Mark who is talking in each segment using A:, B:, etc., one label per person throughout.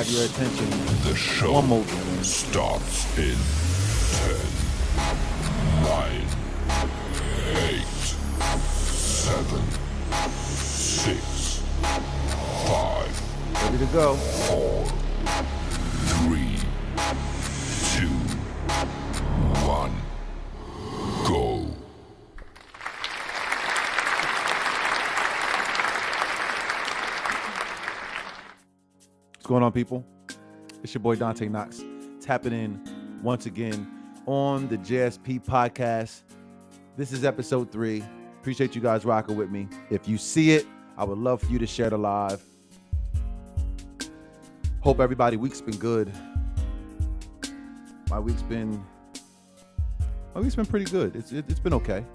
A: have your attention
B: The show
A: one more.
B: starts in 10, 9, 8, 7, 6, 5,
A: Ready to go.
B: 4, 3, 2, 1, go.
A: What's going on, people? It's your boy Dante Knox, tapping in once again on the J.S.P podcast. This is episode 3. Appreciate you guys rocking with me. If you see it, I would love for you to share the live. Hope everybody's week's been good. My week's been pretty good. It's been okay.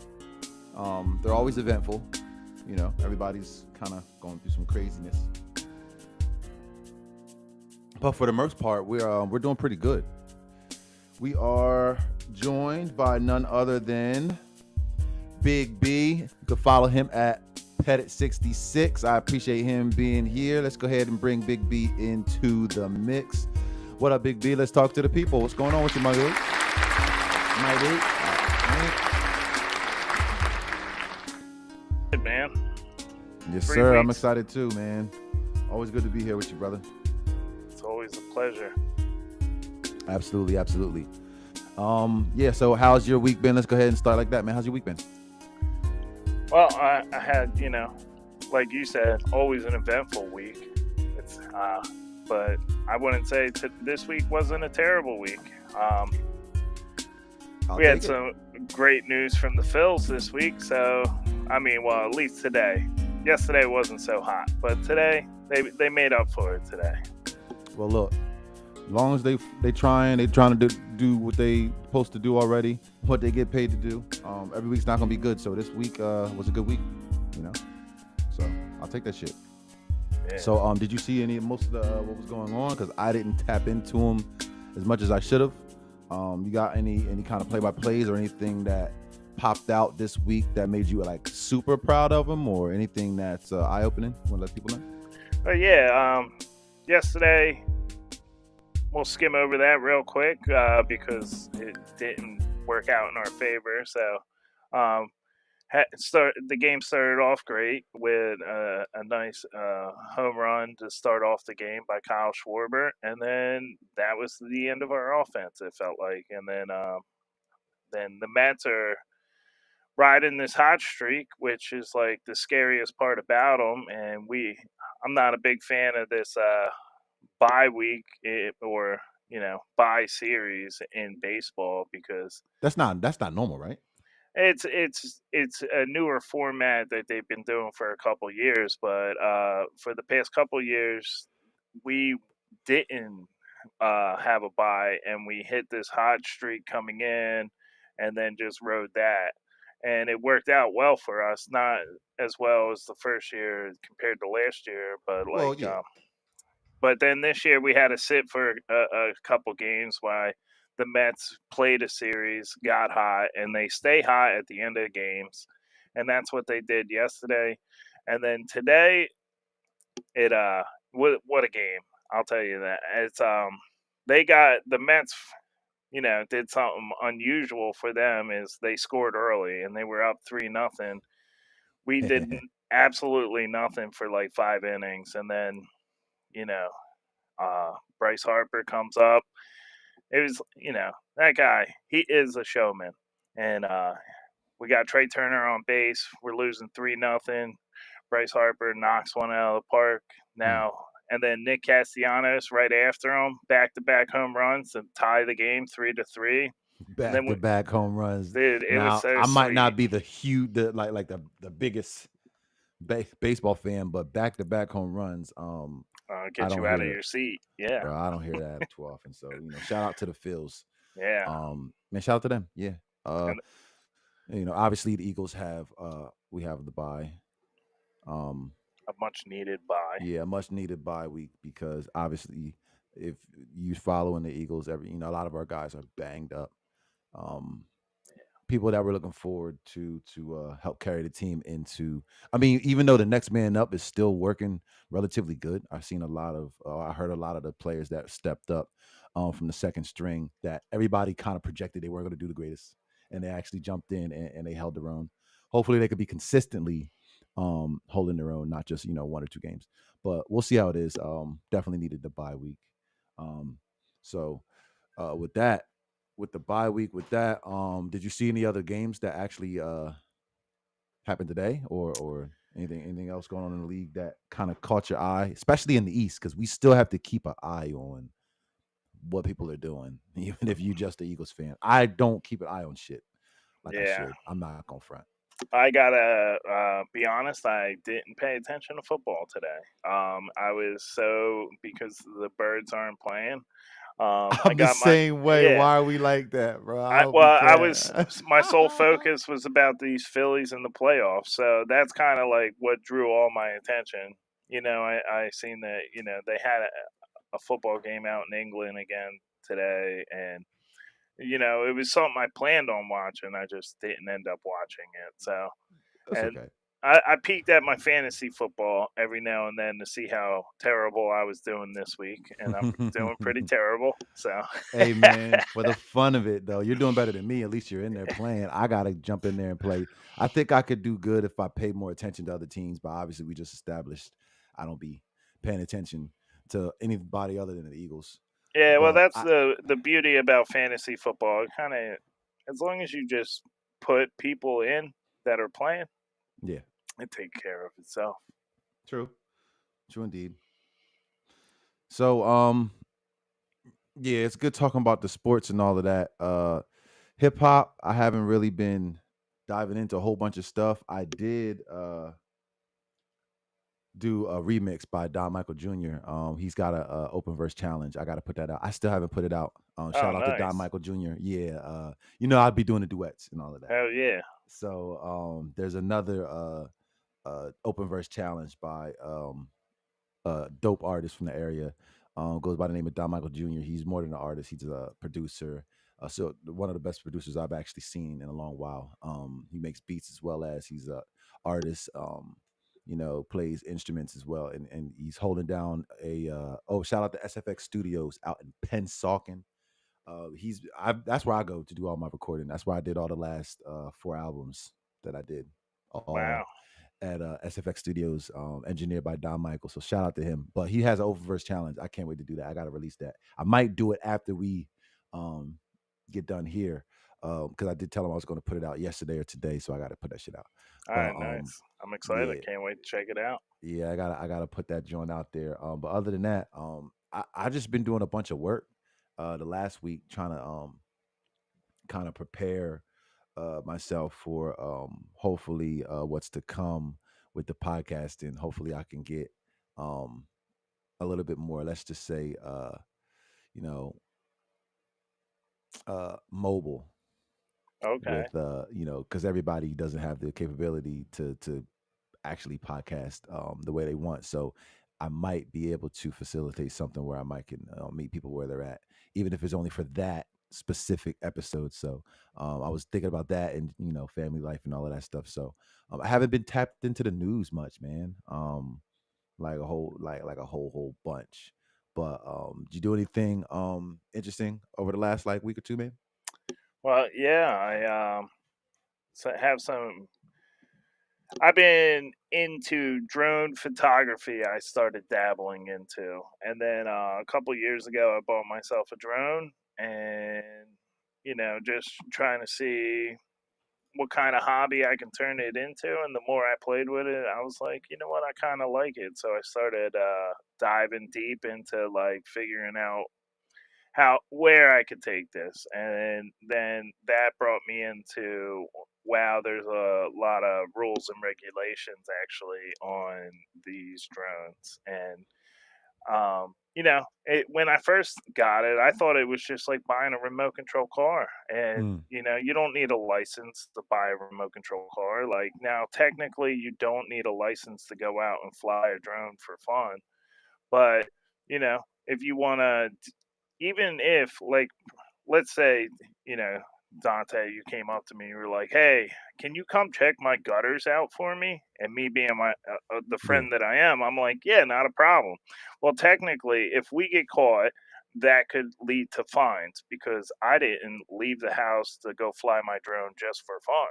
A: They're always eventful. You know, everybody's kind of going through some craziness. But for the most part, we're doing pretty good. We are joined by none other than Big B. You can follow him at Pettit66. I appreciate him being here. Let's go ahead and bring Big B into the mix. What up, Big B? Let's talk to the people. What's going on with you, my dude?
C: Good, man.
A: Yes,
C: 3
A: sir. I'm
C: weeks.
A: excited too, man. Always good to be here with you, brother.
C: It's always a pleasure.
A: Absolutely. Yeah, so how's your week been? Let's go ahead and start like that, man. How's your week been?
C: Well, I had, like you said, always an eventful week. It's, but I wouldn't say this week wasn't a terrible week. We had some great news from the Phils this week. So, at least today. Yesterday wasn't so hot, but today they made up for it today.
A: Well, look, as long as they trying to do what they supposed to do already, what they get paid to do. Every week's not gonna be good. So this week was a good week, So I'll take that shit.
C: Yeah.
A: So did you see most of the what was going on? Because I didn't tap into them as much as I should have. You got any kind of play-by-plays or anything that popped out this week that made you like super proud of them, or anything that's eye-opening? Want to let people know?
C: But yeah, yesterday, we'll skim over that real quick because it didn't work out in our favor. So the game started off great with a nice home run to start off the game by Kyle Schwarber. And then that was the end of our offense, it felt like. And then the Mets are riding this hot streak, which is like the scariest part about them. And I'm not a big fan of this bye week or bye series in baseball because
A: That's not normal, right?
C: it's a newer format that they've been doing for a couple years, but for the past couple years we didn't have a bye, and we hit this hot streak coming in and then just rode that, and it worked out well for us. Not as well as the first year compared to last year, but
A: Well, yeah.
C: but then this year we had to sit for a couple games while the Mets played a series, got hot, and they stay hot at the end of the games. And that's what they did yesterday. And then today, what a game. I'll tell you that. It's they got the Mets, did something unusual for them is they scored early and they were up 3-0. We did absolutely nothing for like 5 innings, and then Bryce Harper comes up. It was, that guy, he is a showman. And we got Trey Turner on base. We're losing 3-0. Bryce Harper knocks one out of the park now. And then Nick Castellanos right after him, back-to-back home runs to tie the game 3-3.
A: Back-to-back home runs.
C: Dude, it
A: now,
C: was so
A: I might
C: sweet.
A: not be the the biggest baseball fan, but back-to-back home runs.
C: Get you out of your seat. Yeah.
A: Bro, I don't hear that too often. So shout out to the Phils.
C: Yeah.
A: Man, shout out to them. Yeah. Obviously the Eagles we have the bye.
C: A much needed bye.
A: Yeah, a much needed bye week because obviously if you following the Eagles, a lot of our guys are banged up. people that we're looking forward to help carry the team into. I mean, even though the next man up is still working relatively good, I've seen a lot of. I heard a lot of the players that stepped up from the second string that everybody kind of projected they weren't going to do the greatest, and they actually jumped in and they held their own. Hopefully, they could be consistently holding their own, not just 1 or 2 games. But we'll see how it is. Definitely needed the bye week. Um, so with that, with the bye week, with that, did you see any other games that actually happened today, or anything else going on in the league that kind of caught your eye, especially in the East, because we still have to keep an eye on what people are doing, even if you just a Eagles fan. I don't keep an eye on shit like I
C: Yeah,
A: should. I'm not gonna front.
C: I gotta be honest. I didn't pay attention to football today. I was so because the Birds aren't playing. I
A: I'm the
C: got my
A: same way.
C: yeah.
A: Why are we like that, bro? I
C: I
A: hope we
C: well, I
A: can.
C: was my sole focus was about these Phillies in the playoffs, so that's kind of like what drew all my attention. I seen that they had a football game out in England again today, and it was something I planned on watching. I just didn't end up watching it. So,
A: That's
C: and
A: okay.
C: I peeked at my fantasy football every now and then to see how terrible I was doing this week, and I'm doing pretty terrible. So,
A: Hey man, for the fun of it though, you're doing better than me. At least you're in there playing. I gotta jump in there and play. I think I could do good if I paid more attention to other teams, but obviously we just established I don't be paying attention to anybody other than the Eagles.
C: yeah, well,
A: But
C: that's
A: I
C: the beauty about fantasy football. It kind of, as long as you just put people in that are playing,
A: yeah,
C: it takes care of itself.
A: true. True indeed. So yeah, it's good talking about the sports and all of that. Hip hop, I haven't really been diving into a whole bunch of stuff. I did do a remix by Don Michael Jr. He's got a open verse challenge. I got to put that out. I still haven't put it out.
C: Oh,
A: Shout out to Don
C: nice.
A: Michael Jr. Yeah, I'd be doing the duets and all of that.
C: Hell yeah.
A: So there's another open verse challenge by dope artist from the area. Goes by the name of Don Michael Jr. He's more than an artist. He's a producer. So one of the best producers I've actually seen in a long while. He makes beats as well as he's a artist. Plays instruments as well, and he's holding down a shout out to SFX Studios out in Pensauken. That's where I go to do all my recording. That's where I did all the last 4 albums that I did, all
C: Wow.
A: at SFX Studios, engineered by Don Michael. So shout out to him. But he has an oververse challenge. I can't wait to do that. I got to release that. I might do it after we um, get done here, because I did tell him I was going to put it out yesterday or today. So I got to put that shit out.
C: All
A: But
C: right, nice. I'm excited.
A: yeah,
C: Can't wait to check it out.
A: yeah, I gotta put that joint out there. But other than that, I just been doing a bunch of work the last week trying to kind of prepare myself for hopefully what's to come with the podcast, and hopefully I can get um a little bit more, let's just say you know mobile
C: Okay.
A: with because everybody doesn't have the capability to actually podcast the way they want. So I might be able to facilitate something where I might can meet people where they're at, even if it's only for that specific episode. So I was thinking about that, and family life and all of that stuff. So I haven't been tapped into the news much, man. Like a whole like a whole bunch. But did you do anything interesting over the last like week or two, man?
C: Well, yeah, have some. I've been into drone photography. I started dabbling into, and then a couple years ago, I bought myself a drone, and just trying to see what kind of hobby I can turn it into. And the more I played with it, I was like, you know what, I kind of like it. So I started diving deep into like figuring out how where I could take this, and then that brought me into wow, there's a lot of rules and regulations actually on these drones, and when I first got it, I thought it was just like buying a remote control car, and
A: Mm,
C: you don't need a license to buy a remote control car. Like now, technically, you don't need a license to go out and fly a drone for fun, but if you want to, even if like let's say you know Dante, you came up to me. You were like, "Hey, can you come check my gutters out for me?" And me being the
A: Yeah.
C: friend that I am, I'm like, "Yeah, not a problem." Well, technically, if we get caught, that could lead to fines because I didn't leave the house to go fly my drone just for fun.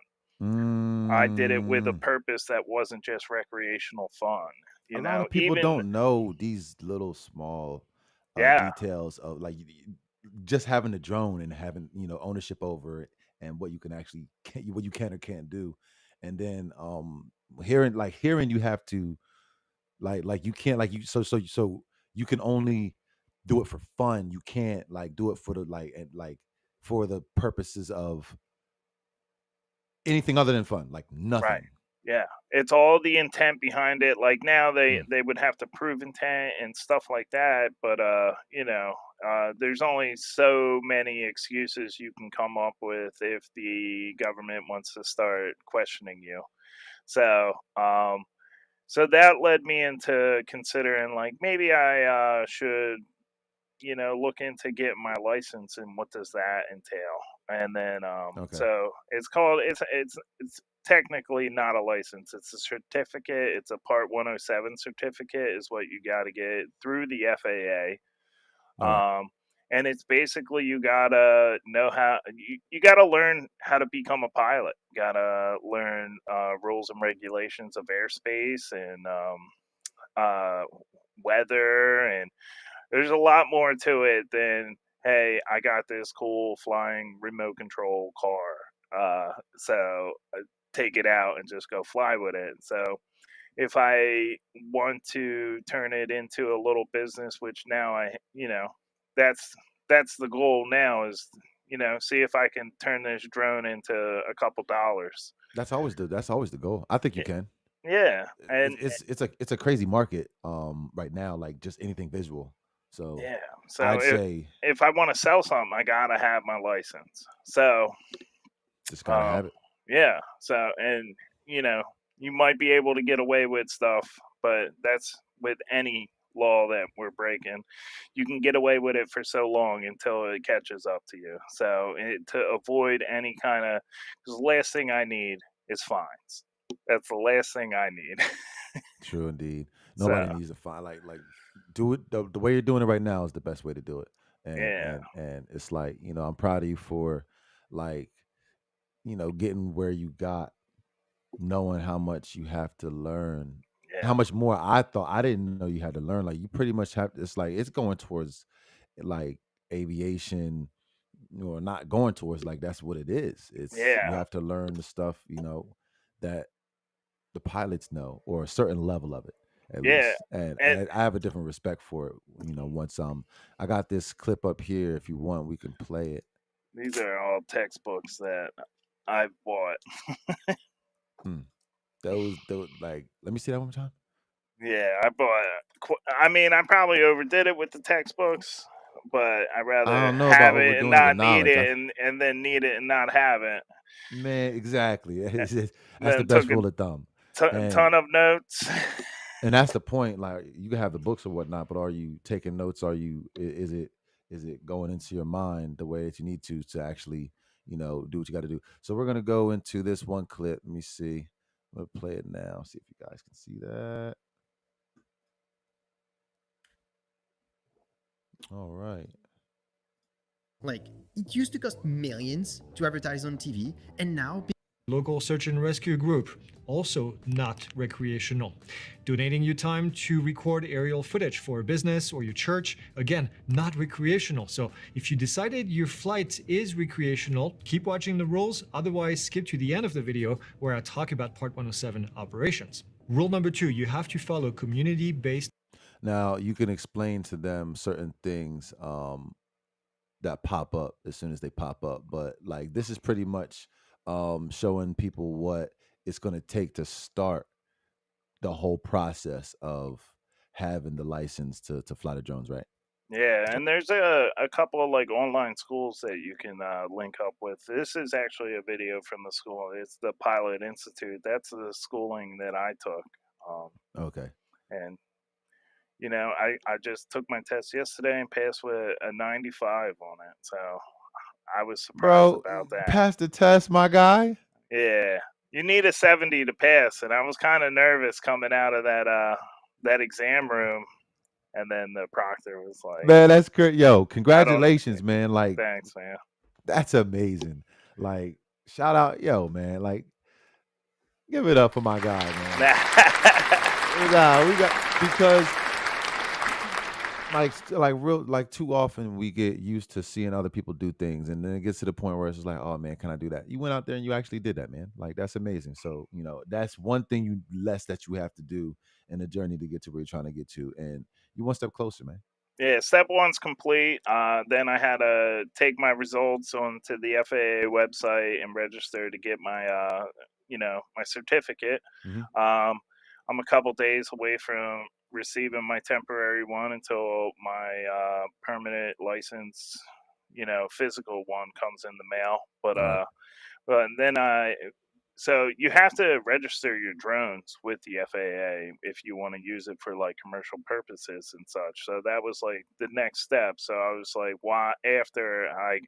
C: I did it with a
A: Mm.
C: purpose that wasn't just recreational fun.
A: A lot of people
C: Even
A: don't know these little small
C: yeah,
A: details of like just having a drone and having ownership over it and what you can actually what you can or can't do, and then hearing you have to like you can't like you so you can only do it for fun. You can't like do it for the and like for the purposes of anything other than fun, like
C: right.
A: nothing.
C: Yeah, it's all the intent behind it. Like now
A: Mm,
C: they would have to prove intent and stuff like that, but there's only so many excuses you can come up with if the government wants to start questioning you. So, so that led me into considering like maybe I should look into getting my license and what does that entail. And then
A: okay.
C: so it's called it's technically not a license. It's a certificate. It's a Part 107 certificate is what you got to get through the FAA.
A: All right.
C: And it's basically you gotta know how you gotta learn how to become a pilot. Gotta learn rules and regulations of airspace and uh, weather, and there's a lot more to it than, hey, I got this cool flying remote control car. So take it out and just go fly with it. So if I want to turn it into a little business, which now that's the goal now is, see if I can turn this drone into a couple dollars.
A: That's always the goal. I think you
C: Y-
A: can.
C: Yeah,
A: It's
C: and
A: it's it's a it's a crazy market right now, like just anything visual. So
C: yeah. So
A: I'd say
C: if I want to sell something, I gotta have my license. So
A: just gotta
C: uh,
A: have it.
C: yeah. So and you know you might be able to get away with stuff, but that's with any law that we're breaking. You can get away with it for so long until it catches up to you. So to avoid any kind of, because the last thing I need is fines. That's the last thing I need.
A: True indeed.
C: So
A: Nobody needs to find like do it the way you're doing it right now is the best way to do it. And
C: yeah,
A: and it's like, I'm proud of you for like, getting where you got, knowing how much you have to learn.
C: yeah,
A: How much more I thought I didn't know you had to learn. Like you pretty much have it's like it's going towards like aviation or not going towards like that's what it is. It's you
C: yeah,
A: have to learn the stuff, that the pilots know or a certain level of it at
C: yeah.
A: least. And
C: And
A: and I have a different respect for it, once I got this clip up here if you want we can play it.
C: these are all textbooks that I've bought.
A: Hmm. Those like let me see that one more time.
C: Yeah, I bought. I mean, I probably overdid it with the textbooks, but I'd
A: I
C: rather
A: don't know
C: have
A: about
C: it and
A: overdoing it with
C: not need
A: knowledge.
C: it, and then need it and not have it.
A: Man, exactly.
C: A-
A: That's the
C: Then
A: best
C: took a
A: rule of thumb. And
C: ton of notes.
A: and that's the point. Like you can have the books or whatnot, but are you taking notes? Are you is it going into your mind the way that you need to actually do what you got to do? So we're gonna go into this one clip. Let me see. I'm gonna play it now. See if you guys can see that. All right.
D: Like, it used to cost millions to advertise on TV, and now
E: Local search and rescue group, also not recreational. Donating your time to record aerial footage for a business or your church, again, not recreational. So if you decided your flight is recreational, keep watching the rules, otherwise skip to the end of the video where I talk about Part 107 operations. Rule number 2, you have to follow community-based.
A: Now you can explain to them certain things that pop up as soon as they pop up. But like this is pretty much showing people what it's going to take to start the whole process of having the license to fly the drones, right?
C: Yeah, and there's a couple of like online schools that you can link up with. This is actually a video from the school. It's the Pilot Institute. That's the schooling that I took. Um,
A: Okay.
C: and I just took my test yesterday and passed with a 95 on it. So I was surprised
A: Bro,
C: about that.
A: pass the test, my guy.
C: Yeah, you need a 70 to pass, and I was kind of nervous coming out of that exam room, and then the proctor was like,
A: Man, that's great. Yo,
C: "I don't."
A: congratulations, man. Like,
C: Thanks, man.
A: that's amazing. Like, shout out, yo, man. Like, give it up for my guy, man. Nah, we got because like too often we get used to seeing other people do things, and then it gets to the point where it's just like, oh man, can I do that? You went out there and you actually did that, man. Like, that's amazing. So, that's one thing less that you have to do in the journey to get to where you're trying to get to, and you one step closer, man.
C: Yeah, step one's complete. Then I had to take my results onto the FAA website and register to get my, my certificate.
A: Mhm.
C: I'm a couple days away from receiving my temporary one until my permanent license, physical one comes in the mail. But
A: All right.
C: but then so you have to register your drones with the FAA if you want to use it for like commercial purposes and such. So that was like the next step. So I was like, why? After I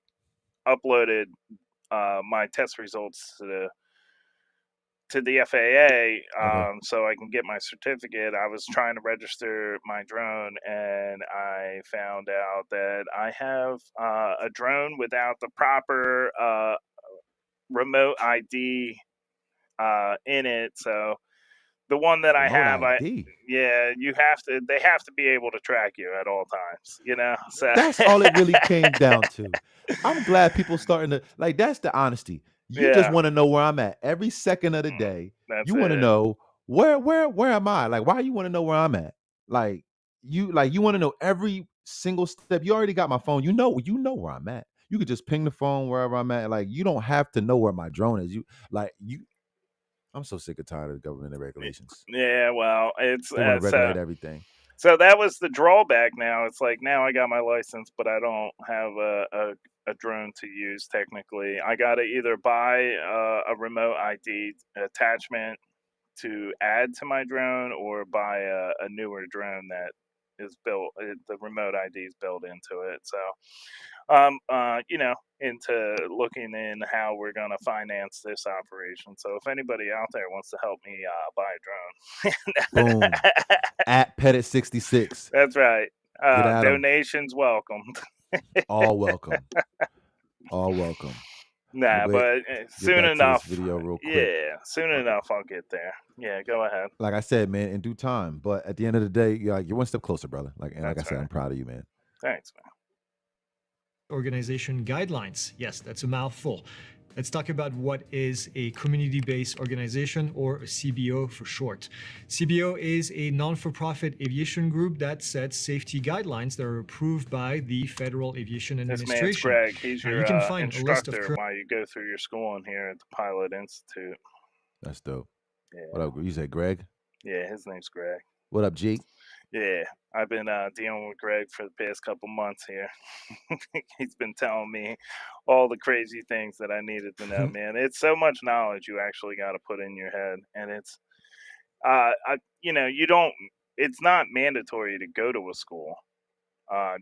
C: uploaded my test results to the FAA,
A: Okay.
C: so I can get my certificate. I was trying to register my drone, and I found out that I have a drone without the proper remote ID in it. So the one that I
A: Remote
C: have,
A: ID.
C: they have to be able to track you at all times. So
A: That's all it really came down to. I'm glad people starting to like. That's the honesty. You just
C: yeah,
A: want to know where I'm at every second of the day.
C: that's
A: You want to
C: it.
A: know where am I? Like, why you want to know where I'm at? You want to know every single step. You already got my phone. You know where I'm at. You could just ping the phone wherever I'm at. Like, you don't have to know where my drone is. I'm so sick and tired of the government and regulations.
C: Yeah, well, it's
A: They want to
C: so
A: regulate everything.
C: so that was the drawback. Now it's like now I got my license, but I don't have a drone to use technically. I got to either buy a remote ID attachment to add to my drone or buy a newer drone that is built, the remote ID is built into it. So into looking in how we're going to finance this operation. So if anybody out there wants to help me buy a drone,
A: Boom. At Pettit 66.
C: that's right.
A: Get at them.
C: Donations welcomed.
A: All welcome. All welcome.
C: Nah,
A: But
C: but
A: get
C: soon
A: back to this
C: enough.
A: video real quick.
C: Yeah, soon enough I'll get there. Yeah, go ahead.
A: Like I said, man, in due time. But at the end of the day, you're one step closer, brother. Like I
C: That's
A: said,
C: right.
A: I'm proud of you, man.
C: Thanks, man.
E: Organization guidelines. Yes, that's a mouthful. Let's talk about what is a community-based organization, or a CBO for short. CBO is a non-for-profit aviation group that sets safety guidelines that are approved by the Federal Aviation
C: This man's
E: Administration.
C: Greg. He's
E: Now,
C: your
E: you can find a list of
C: instructor while you go through your schooling here at the Pilot Institute.
A: That's dope.
C: Yeah.
A: What up? You say Greg?
C: Yeah, his name's Greg.
A: What up, G?
C: Yeah, I've been dealing with Greg for the past couple months here. He's been telling me all the crazy things that I needed to know, man. It's so much knowledge you actually got to put in your head, and it's, you don't. It's not mandatory to go to a school.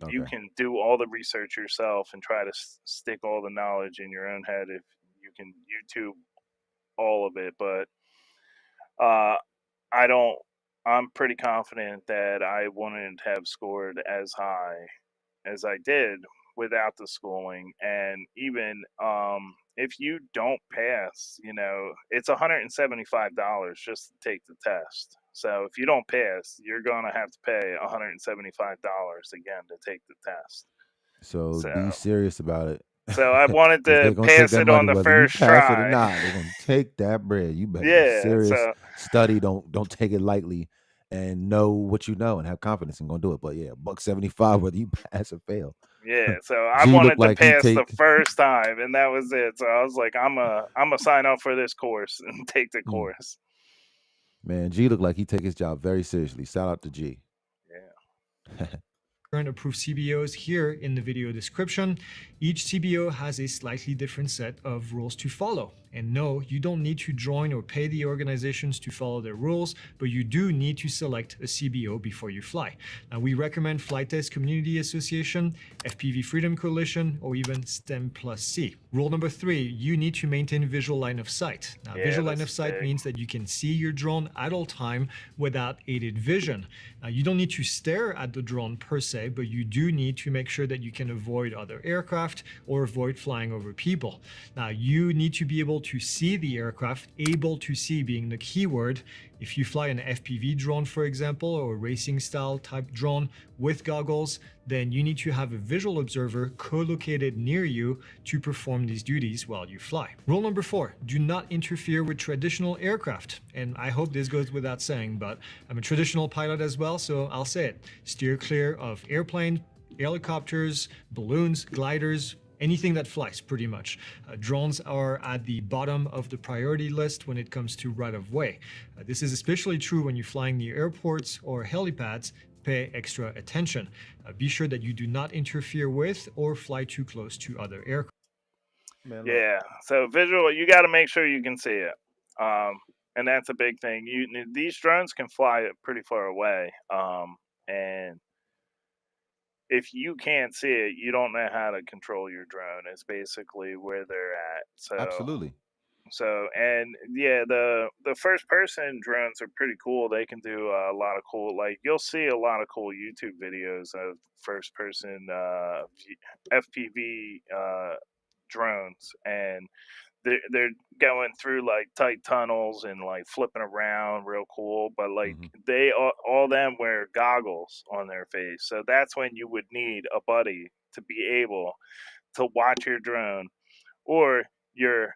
C: You
A: Okay.
C: can do all the research yourself and try to stick all the knowledge in your own head if you can YouTube all of it, but I don't. I'm pretty confident that I wouldn't have scored as high as I did without the schooling. And even if you don't pass, it's $175 just to take the test. So if you don't pass, you're gonna have to pay $175 again to take the test.
A: So
C: So,
A: be serious about it.
C: so I wanted
A: Because
C: to
A: they're gonna take
C: pass
A: that
C: it on
A: money
C: the
A: whether you
C: first
A: pass it or
C: try.
A: not. They're gonna take that bread. You better be
C: Yeah.
A: serious.
C: So
A: Study. Don't take it lightly, and know what you know and have confidence and gonna do it. But yeah, $175 whether you pass or fail.
C: yeah, so I
A: G looked
C: wanted to
A: like he
C: pass the
A: take
C: first time, and that was it. So I was like, I'm a sign up for this course and take the course.
A: man, G looked like he take his job very seriously. Shout out to G.
C: Yeah.
E: current approved CBOs here in the video description. Each CBO has a slightly different set of rules to follow. And no, you don't need to join or pay the organizations to follow their rules, but you do need to select a CBO before you fly. Now, we recommend Flight Test Community Association, FPV Freedom Coalition, or even STEM Plus C. Rule number 3, you need to maintain visual line of sight. Now,
C: Yeah,
E: visual line
C: that's
E: of sight
C: big.
E: means that you can see your drone at all time without aided vision. Now, you don't need to stare at the drone per se, but you do need to make sure that you can avoid other aircraft or avoid flying over people. Now, you need to be able to see the aircraft, able to see being the key word. If you fly an FPV drone, for example, or a racing style type drone with goggles, then you need to have a visual observer co-located near you to perform these duties while you fly. Rule number 4, do not interfere with traditional aircraft. And I hope this goes without saying, but I'm a traditional pilot as well, so I'll say it. Steer clear of airplanes, helicopters, balloons, gliders, anything that flies, pretty much. Drones are at the bottom of the priority list when it comes to right of way. This is especially true when you're flying near airports or helipads. Pay extra attention. Be sure that you do not interfere with or fly too close to other aircraft.
A: Man, look,
C: Yeah. So visual, you got to make sure you can see it. And that's a big thing. These drones can fly pretty far away. And if you can't see it, you don't know how to control your drone. Is basically where they're at.
A: absolutely.
C: And yeah, the first person drones are pretty cool. They can do a lot of cool, like you'll see a lot of cool YouTube videos of first person FPV drones, and they're going through like tight tunnels and like flipping around real cool. But like
A: Hmm.
C: they all them wear goggles on their face, so that's when you would need a buddy to be able to watch your drone, or your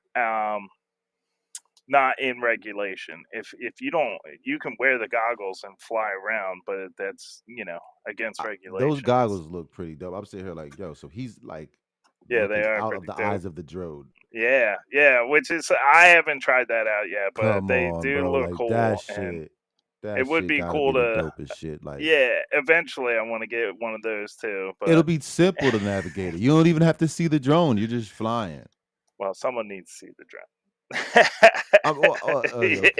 C: not in regulation. If you don't, you can wear the goggles and fly around, but that's against
A: Those
C: regulations.
A: goggles look pretty dope. I'm sitting here like, yo, so he's like
C: Yeah, they
A: looking
C: are
A: out of
C: pretty
A: the
C: dope.
A: eyes of the drone.
C: Yeah, yeah. Which is I haven't tried that out yet, but
A: Come
C: they
A: on,
C: do
A: bro.
C: look
A: Like that
C: cool, and
A: shit.
C: it
A: That
C: would
A: shit
C: be
A: gotta be
C: cool
A: the
C: to.
A: dopest shit. Like
C: Yeah, eventually I want to get one of those too,
A: it'll
C: but
A: be simple to navigate it. You don't even have to see the drone. You're just flying.
C: well, someone needs to see the drone.
A: Okay,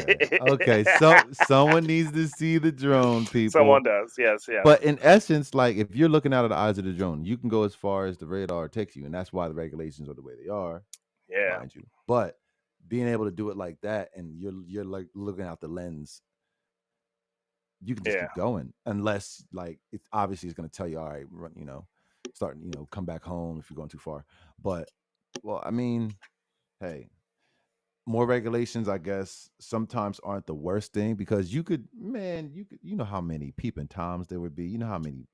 A: okay. So someone needs to see the drone,
C: Someone
A: people.
C: does. Yes, yes.
A: But in essence, like if you're looking out of the eyes of the drone, you can go as far as the radar takes you, and that's why the regulations are the way they are,
C: Yeah,
A: mind you. But being able to do it like that, and you're like looking out the lens, you can just
C: yeah,
A: keep going, unless like it's obviously it's going to tell you, all right, run, start, come back home if you're going too far. But well, I mean, hey, more regulations, I guess, sometimes aren't the worst thing because you know how many peeping toms there would be. You know how many,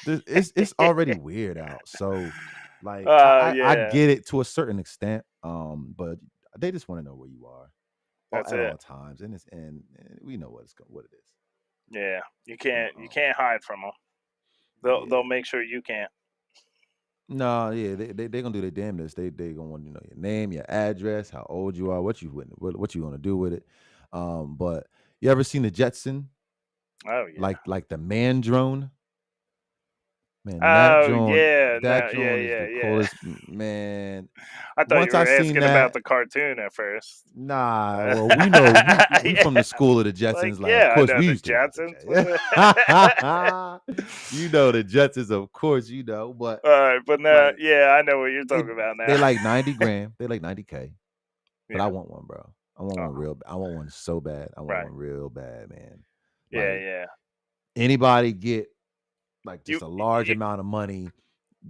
A: there's it's already weird out. So, like, I
C: yeah.
A: get it to a certain extent, but they just want to know where you are
C: That's
A: at
C: it.
A: all times, and we know what it is.
C: Yeah,
A: So,
C: you can't hide from them. They'll
A: yeah.
C: make sure you can't.
A: No, yeah, they gonna do their damnedest. They gonna want to know your name, your address, how old you are, what you gonna do with it. But you ever seen the Jetson,
C: Oh yeah.
A: like the man drone? Man,
C: Oh yeah.
A: that
C: No. Yeah.
A: drone is
C: Yeah.
A: the
C: Yeah.
A: coolest man.
C: I thought you
A: Once I
C: were
A: seen
C: asking about
A: that,
C: the cartoon at first.
A: nah, well, we know we
C: Yeah.
A: from the school of the
C: Like
A: Jetsons. Like, of
C: yeah, I
A: course
C: know
A: we
C: the
A: used to ride the
C: Jetsons.
A: Jetsons. You know the Jetsons, of course, but
C: All right, but no,
A: like
C: yeah, I know what you're
A: it
C: talking about
A: they
C: now.
A: like 90 grand. They like 90K. But I
C: Yeah.
A: want one, bro. I want
C: Uh
A: one
C: huh.
A: I want one so bad. I want
C: Right.
A: one real bad, man.
C: Yeah.
A: Like
C: Yeah.
A: anybody get like
C: You.
A: just a large amount of money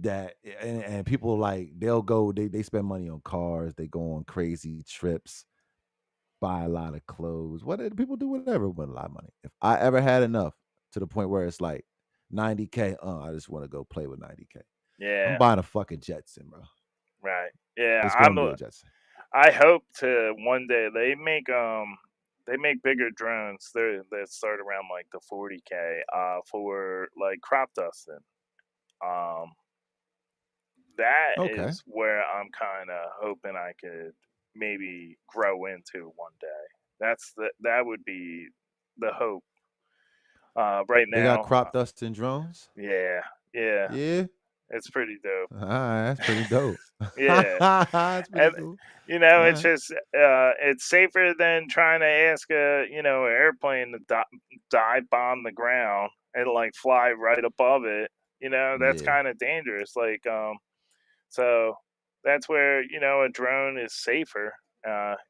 A: that and people like they spend money on cars, they go on crazy trips, buy a lot of clothes. People do whatever with a lot of money. If I ever had enough to the point where it's like 90K, I just want to go play with 90K. I'm
C: Yeah.
A: buying a fucking Jetson, bro.
C: Right. Yeah.
A: It's gonna be a Jetson.
C: I hope to one day they make bigger drones. They start around like the 40K for like crop dusting. Um, that
A: Okay.
C: is where I'm kind of hoping I could maybe grow into one day. That would be the hope. Right
A: They got
C: now,
A: crop dusting drones.
C: yeah, yeah,
A: Yeah.
C: It's pretty dope.
A: All right, that's pretty dope.
C: Yeah,
A: That's pretty
C: and
A: cool. All
C: it's
A: right.
C: just it's safer than trying to ask a an airplane to dive bomb the ground and like fly right above it. That's
A: Yeah.
C: kind of dangerous. Like so that's where a drone is safer.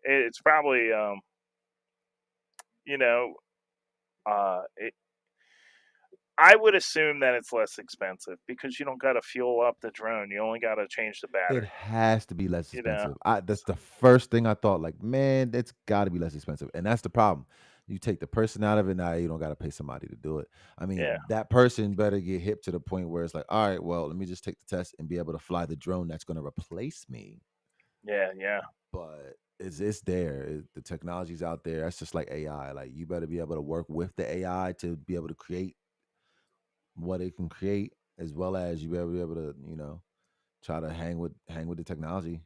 C: It's probably you know it, I would assume that it's less expensive because you don't got to fuel up the drone. You only got to change the
A: It
C: battery.
A: has to be less
C: You know.
A: expensive. That's the first thing I thought. Like, man, that's got to be less expensive, and that's the problem. You take the person out of it now, you don't got to pay somebody to do it. I mean,
C: Yeah.
A: that person better get hip to the point where it's like, all right, well, let me just take the test and be able to fly the drone that's going to replace me.
C: Yeah. Yeah.
A: But it's there. The technology's out there. That's just like AI. Like, you better be able to work with the AI to be able to create what it can create, as well as you better be able to, try to hang with the technology,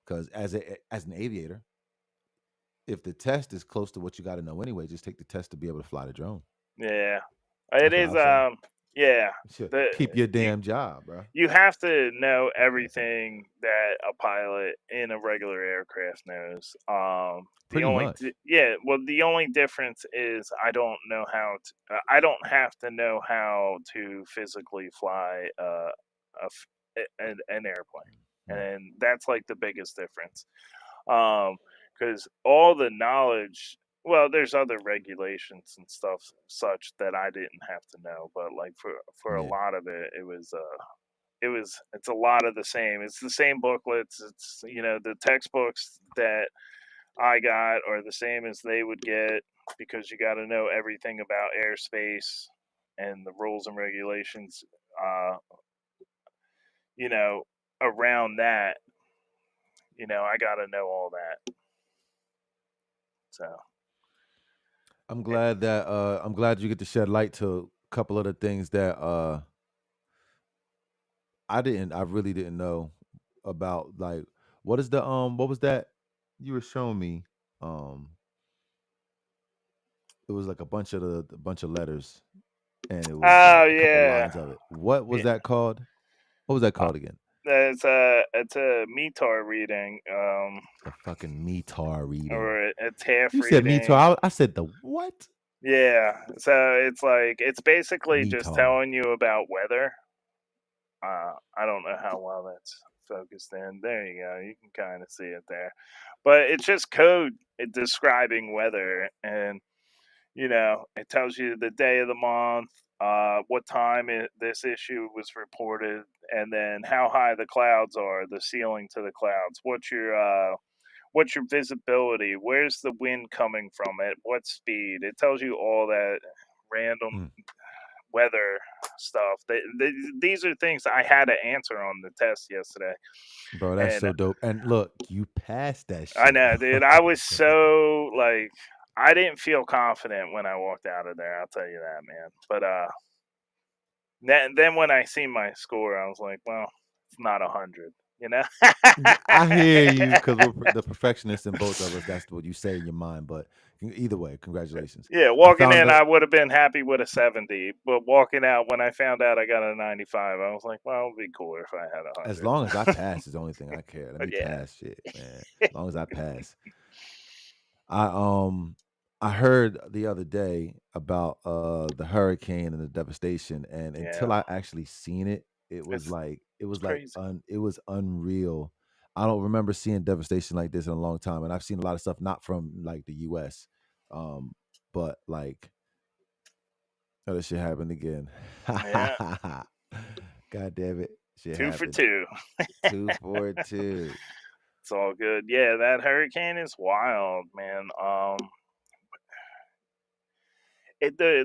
A: because as an aviator, if the test is close to what you got to know anyway, just take the test to be able to fly the drone.
C: Yeah. It
A: That's what
C: is.
A: I'll say.
C: Yeah.
A: Shit,
C: The
A: keep your
C: you
A: damn job, bro.
C: you have to know everything that a pilot in a regular aircraft knows. The
A: Pretty
C: only
A: much.
C: yeah, well, the only difference is I don't know how to. I don't have to know how to physically fly an airplane,
A: Hmm.
C: and that's like the biggest difference. Because all the knowledge, well, there's other regulations and stuff such that I didn't have to know, but like for a
A: Yeah.
C: lot of it, it's a lot of the same. It's the same booklets. It's the textbooks that I got are the same as they would get because you got to know everything about airspace and the rules and regulations. Uh, you know, around that, I got to know all that. So
A: I'm glad you get to shed light to a couple of the things that I really didn't know about. Like, what was that you were showing me? Um it was like a bunch of letters, and it was
C: oh
A: like a couple
C: yeah,
A: lines of it. What was
C: yeah.
A: that called? What was that
C: Uh,
A: called again?
C: it's a METAR reading,
A: A fucking METAR reading.
C: or it's half
A: You said
C: reading.
A: METAR. I said the what?
C: Yeah, so it's like it's basically just
A: METAR.
C: telling you about weather. I don't know how well that's focused in. There you go. You can kind of see it there, but it's just code describing weather, and it tells you the day of the month, what time this issue was reported, and then how high the clouds are, the ceiling to the clouds. What's your visibility? Where's the wind coming from? At what speed? It tells you all that random
A: Mm,
C: weather stuff. These are things I had to answer on the test yesterday,
A: bro, that's
C: and
A: so dope. And look, you passed that
C: I
A: shit,
C: know, dude. I was so like, I didn't feel confident when I walked out of there. I'll tell you that, man. But then when I seen my score, I was like, well, it's not 100, you know.
A: I hear you, because we're the perfectionists in both of us. That's what you say in your mind. But either way, congratulations.
C: Yeah,
A: I
C: walking
A: found
C: in,
A: the
C: I would have been happy with a 70, but walking out, when I found out I got a 95, I was like, well, it'd be cooler if I had a
A: as
C: 100.
A: long as I pass is the only thing I care. Let
C: But
A: me
C: yeah,
A: pass shit, man. As long as I pass. I I heard the other day about the hurricane and the devastation, and
C: yeah,
A: until I actually seen it,
C: it's
A: it
C: it's
A: was like
C: crazy.
A: it was unreal. I don't remember seeing devastation like this in a long time, and I've seen a lot of stuff not from like the US. Um but like, oh, this shit happened again.
C: Yeah,
A: God damn it. Shit
C: two for
A: happened.
C: two.
A: 242.
C: It's all good. Yeah, that hurricane is wild, man.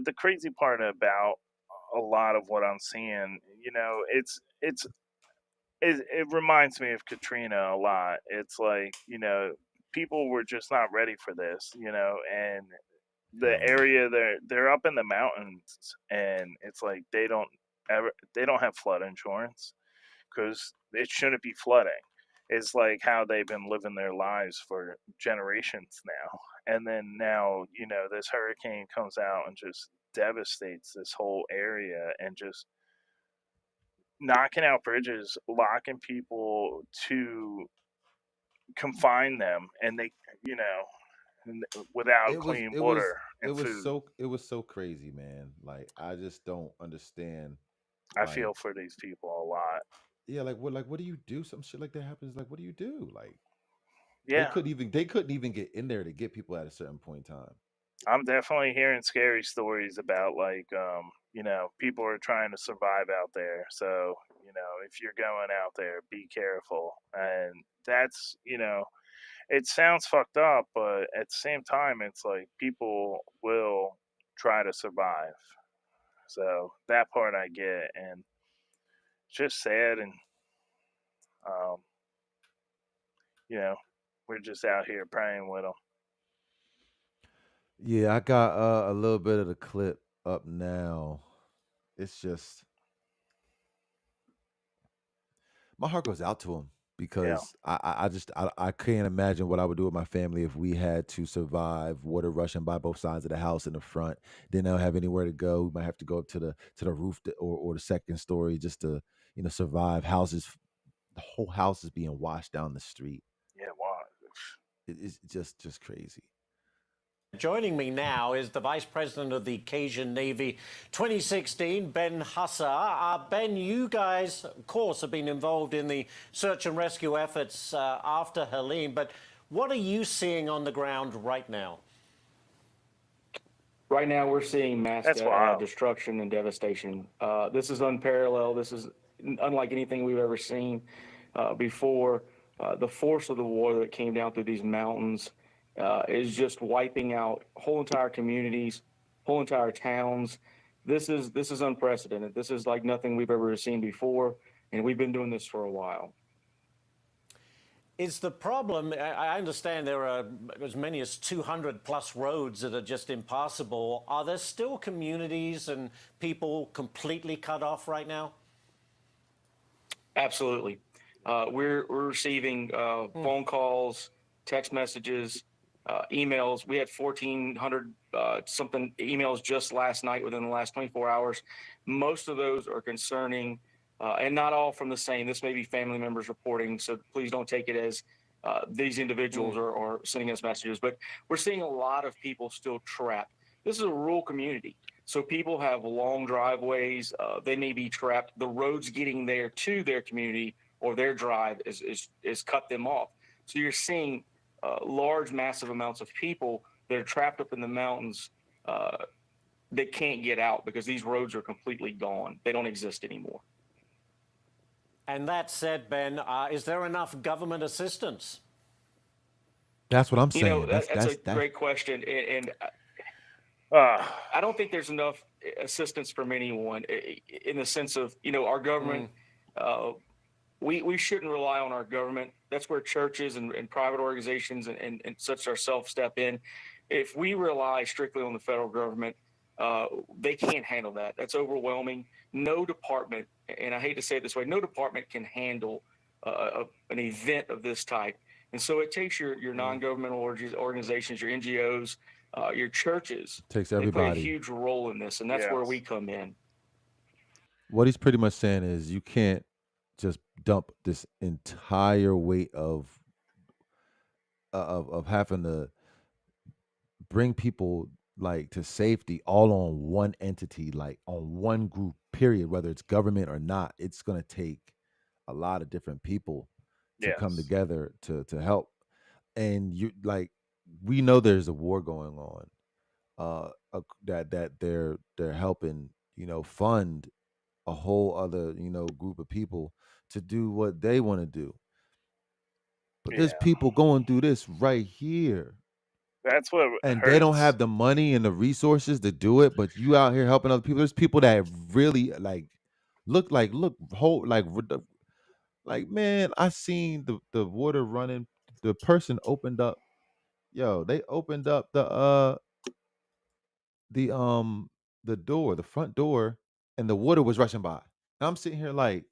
C: The crazy part about a lot of what I'm seeing, it reminds me of Katrina a lot. It's like, people were just not ready for this, and the
A: Hell no.
C: area they're up in the mountains, and it's like they don't have flood insurance because it shouldn't be flooding. It's like how they've been living their lives for generations now. And then now, this hurricane comes out and just devastates this whole area and just knocking out bridges, locking people to confine them, and they, you know, without
A: It was
C: clean
A: it was
C: water and food.
A: it was so crazy, man. Like I just don't understand.
C: I
A: Like
C: feel for these people a lot.
A: yeah, like what do you do? Some shit like that happens. Like what do you do? Like
C: Yeah,
A: they couldn't even get in there to get people at a certain point in time.
C: I'm definitely hearing scary stories about like people are trying to survive out there. So, if you're going out there, be careful. And that's, it sounds fucked up, but at the same time it's like people will try to survive. So, that part I get, and it's just sad. And um, you know, we're just out here praying with them.
A: Yeah, I got a little bit of the clip up now. It's just my heart goes out to him
C: Yeah.
A: because I can't imagine what I would do with my family if we had to survive water rushing by both sides of the house in the front. Then don't have anywhere to go. We might have to go up to the roof or the second story just to survive. The whole house is being washed down the street.
C: Yeah, wow.
A: It's just crazy.
F: Joining me now is the Vice President of the Cajun Navy 2016, Ben Hussar. Ben, you guys, of course, have been involved in the search and rescue efforts after Helene, but what are you seeing on the ground right now?
G: Right now, we're seeing mass
C: That's wild.
G: destruction and devastation. This is unparalleled. This is unlike anything we've ever seen before. The force of the water that came down through these mountains is just wiping out whole entire communities, whole entire towns. This is unprecedented. This is like nothing we've ever seen before, and we've been doing this for a while.
F: Is the problem, I understand there are as many as 200 plus roads that are just impassable. Are there still communities and people completely cut off right now?
G: Absolutely. We're receiving phone calls, text messages, emails. We had 1,400 something emails just last night within the last 24 hours. Most of those are concerning, and not all from the same. This may be family members reporting, so please don't take it as these individuals are sending us messages. But we're seeing a lot of people still trapped. This is a rural community. So people have long driveways. They may be trapped. The roads getting there to their community or their drive is cut them off. So you're seeing large, massive amounts of people that are trapped up in the mountains that can't get out because these roads are completely gone. They don't exist anymore.
F: And that said, Ben, is there enough government assistance?
A: That's what I'm
G: You know,
A: saying.
G: that's a great question. And
C: Uh,
G: I don't think there's enough assistance from anyone in the sense of, our government. We shouldn't rely on our government. That's where churches and private organizations and such ourselves step in. If we rely strictly on the federal government, they can't handle that. That's overwhelming. No department, and I hate to say it this way, no department can handle an event of this type. And so it takes your non-governmental organizations, your NGOs, your churches.
A: Takes
G: They play a
A: everybody.
G: huge role in this, and that's where we come in.
A: What he's pretty much saying is you can't just dump this entire weight of having to bring people like to safety all on one entity, like on one group, period, whether it's government or not. It's gonna take a lot of different people to come
C: yes.
A: together to help. And you like we know there's a war going on. That they're helping, fund a whole other, group of people to do what they want to do. But there's
C: Yeah.
A: people going through this right here.
C: That's what
A: And they don't
C: hurts.
A: have the money and the resources to do it, but you out here helping other people. There's people that really look whole like man, I seen the water running. The person opened up, they opened up the the door, the front door, and the water was rushing by. And I'm sitting here like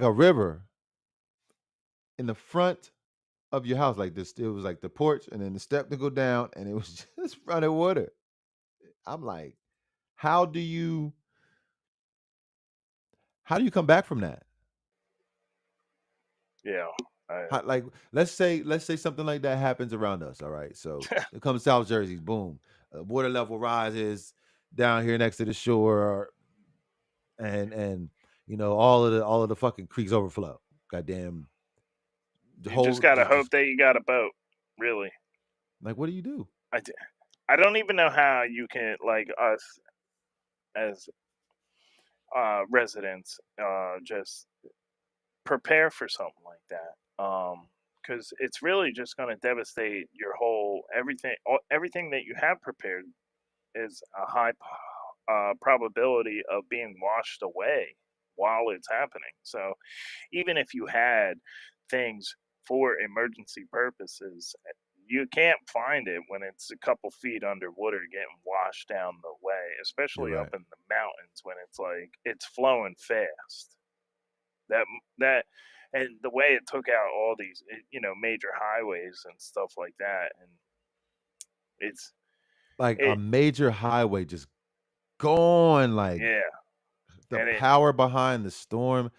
A: a river in the front of your house, like this. It was like the porch and then the step to go down, and it was just running water. I'm like, how do you come back from that?
C: Yeah.
A: Like let's say something like that happens around us. All right, so it comes South Jersey, boom, water level rises down here next to the shore, and all of the fucking creeks overflow. Goddamn, the
C: You just
A: whole
C: gotta hope
A: just
C: that you got a boat. Really.
A: like, what do you do?
C: I don't even know how you can, like, us as residents, just prepare for something like that. Because it's really just going to devastate your whole everything. Everything that you have prepared is a high probability of being washed away while it's happening. So even if you had things for emergency purposes, you can't find it when it's a couple feet underwater getting washed down the way,
A: You're
C: especially up
A: right.
C: in the mountains when it's like it's flowing fast. That and the way it took out all these major highways and stuff like that, and it's
A: Like a
C: it
A: major highway just gone. Like
C: yeah,
A: the
C: and it
A: power behind the storm.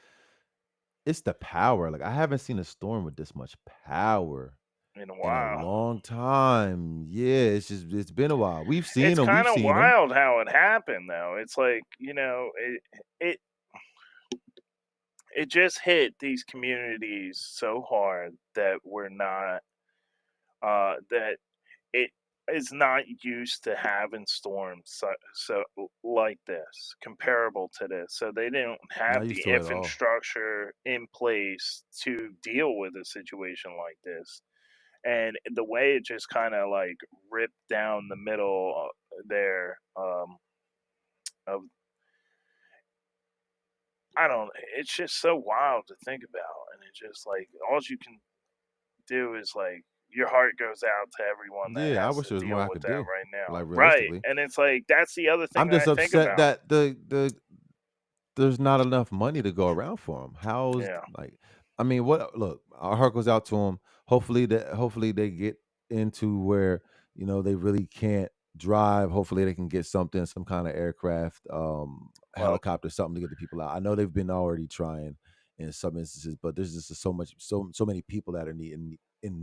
A: It's the power. Like I haven't seen a storm with this much power
C: in a
A: in a
C: while.
A: long time. Yeah, it's been a while. We've seen
C: It's
A: them.
C: kind
A: We've
C: of
A: seen them.
C: wild how it happened, though. It's like it it just hit these communities so hard that we're not that it is not used to having storms so like this, comparable to this. So they didn't have
A: Not
C: the
A: used to it at all.
C: infrastructure in place to deal with a situation like this. And the way it just kind of like ripped down the middle there, of I don't. It's just so wild to think about, and it just like all you can do is like your heart goes out to everyone that
A: Yeah, I
C: has
A: wish
C: to
A: there was more
C: deal
A: I
C: with
A: could
C: that
A: do.
C: right now.
A: Like
C: Right.
A: realistically,
C: And it's like that's the other thing
A: I'm
C: that
A: just
C: I think
A: upset
C: about.
A: that the there's not enough money to go around for them. How's
C: Yeah.
A: like, I mean, what? Look, our heart goes out to them. Hopefully they get into where they really can't drive. Hopefully they can get something, some kind of aircraft,
C: Well,
A: helicopter, something to get the people out. I know they've been already trying in some instances, but there's just so many people that are in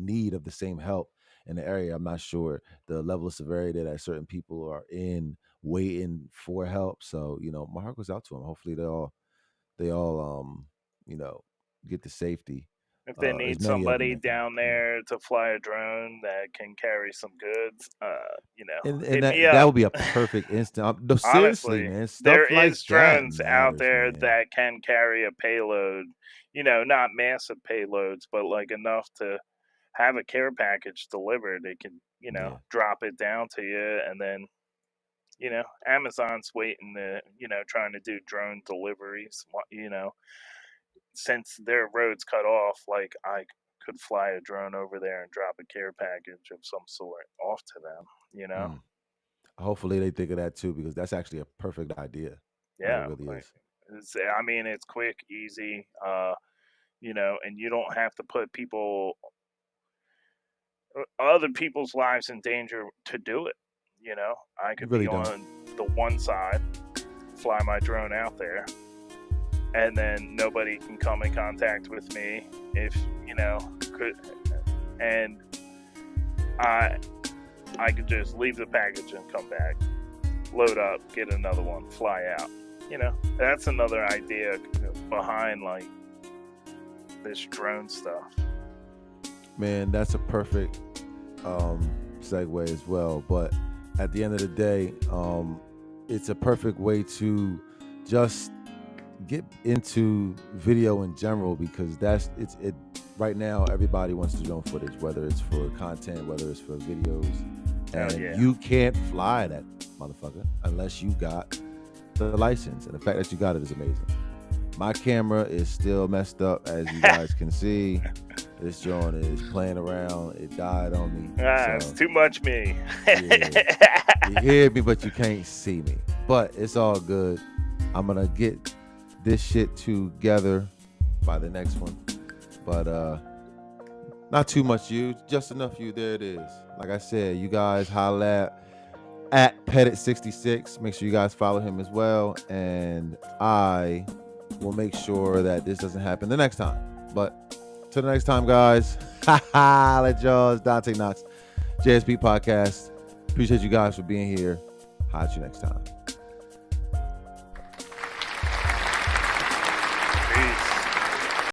A: need of the same help in the area. I'm not sure the level of severity that certain people are in waiting for help. So, my heart goes out to them. Hopefully they all you know, get to safety.
C: if they
A: As
C: need
A: many of them
C: somebody
A: that can,
C: down there to fly a drone that can carry some goods,
A: And
C: hit me
A: that
C: up.
A: would be a perfect instant. No, seriously,
C: Honestly,
A: man,
C: there
A: stuff like
C: is
A: that
C: drones out
A: matters,
C: there
A: man.
C: that can carry a payload, not massive payloads, but like enough to have a care package delivered. They can,
A: Yeah,
C: drop it down to you, and then, Amazon's waiting to, trying to do drone deliveries. Since their roads cut off, like I could fly a drone over there and drop a care package of some sort off to them,
A: mm. Hopefully they think of that too, because that's actually a perfect idea. Like it
C: Yeah,
A: really
C: like
A: is.
C: I mean, it's quick, easy, and you don't have to put other people's lives in danger to do it. I
A: You
C: could be
A: really don't.
C: on the one side, fly my drone out there, and then nobody can come in contact with me if could, and I I could just leave the package and come back, load up, get another one, fly out. That's another idea behind like this drone stuff.
A: Man, that's a perfect segue as well. But at the end of the day, it's a perfect way to just get into video in general, because it right now. Everybody wants to drone footage, whether it's for content, whether it's for videos,
C: Hell
A: and
C: yeah.
A: you can't fly that motherfucker unless you got the license. And the fact that you got it is amazing. My camera is still messed up, as you guys can see. This joint is playing around. It died on me.
C: It's too much me.
A: Yeah. You hear me, but you can't see me. But it's all good. I'm gonna get this shit together by the next one. But not too much you, just enough you. There it is. Like I said, you guys holla at at Pettit66. Make sure you guys follow him as well. And I will make sure that this doesn't happen the next time. But till the next time, guys. Let y'all. It's Dante Knox, J.S.P podcast. Appreciate you guys for being here. Holla at you next time.